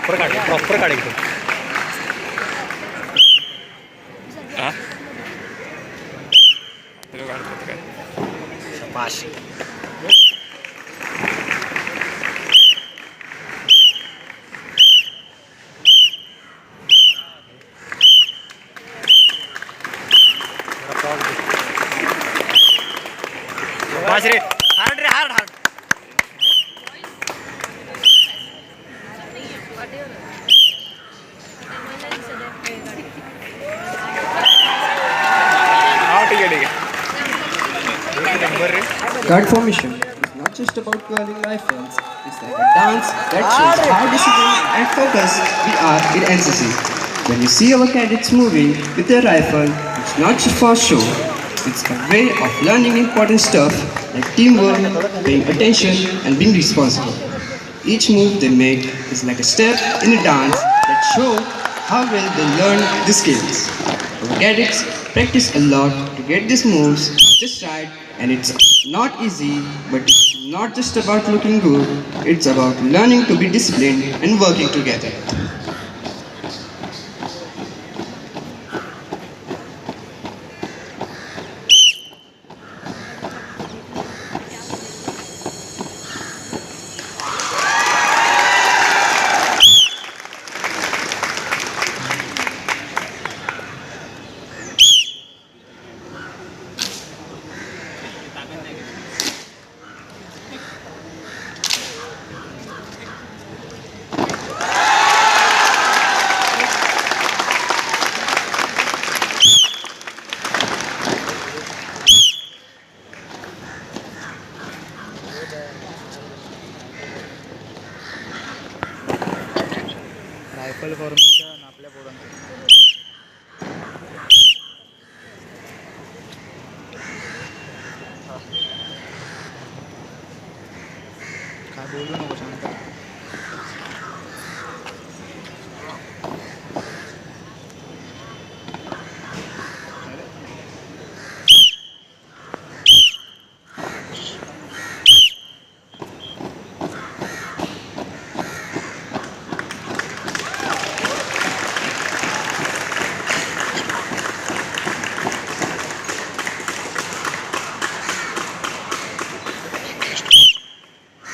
Proper काढ एकदम. हां काढतो काय शाबाश. शाबाश रे. हार्ड रे hard hard. Card formation is not just about curling rifles, it's like a dance that shows how disciplined and focused we are in NCC. When we see our cadets moving with their rifle, it's not just for show, it's a way of learning important stuff like teamwork, paying attention, and being responsible. Each move they make is like a step in a dance that shows how well they learn the skills. Our cadets practice a lot to get these moves just right, and it's not easy, but it's not just about looking good, it's about learning to be disciplined and working together. Rifle formation आपल्या पोरांचं काय बोलू नको शांत.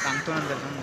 सांगतो नंतर सांग.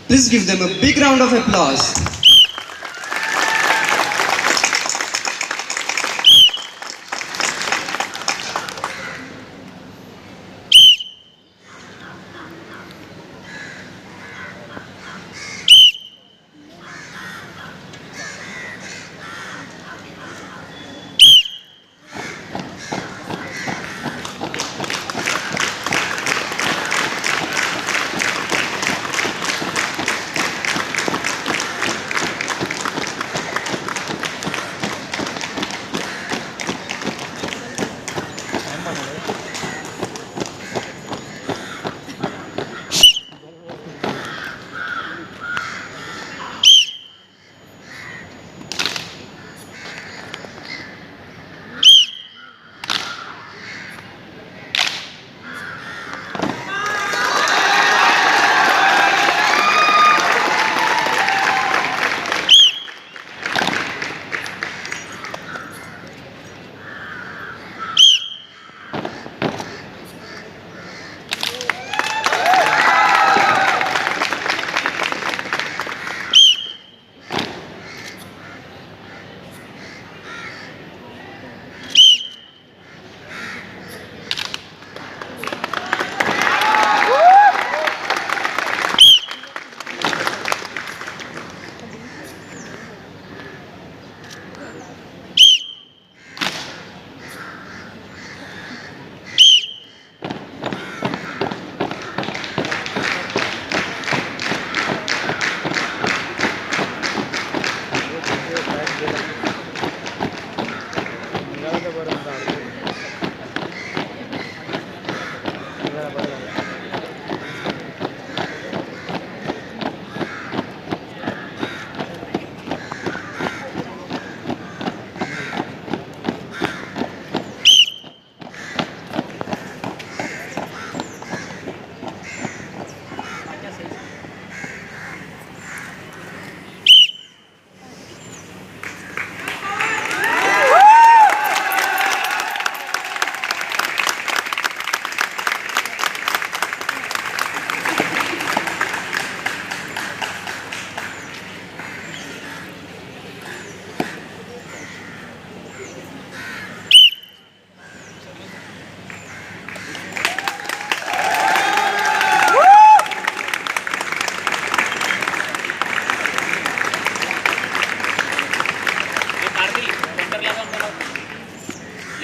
Please give them a big round of applause.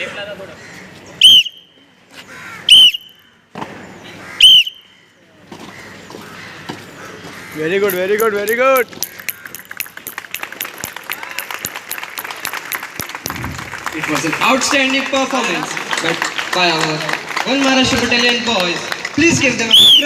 Very good, very good, very good. It was an outstanding performance, but by our one Maharashtra Battalion boys. Please give them a round.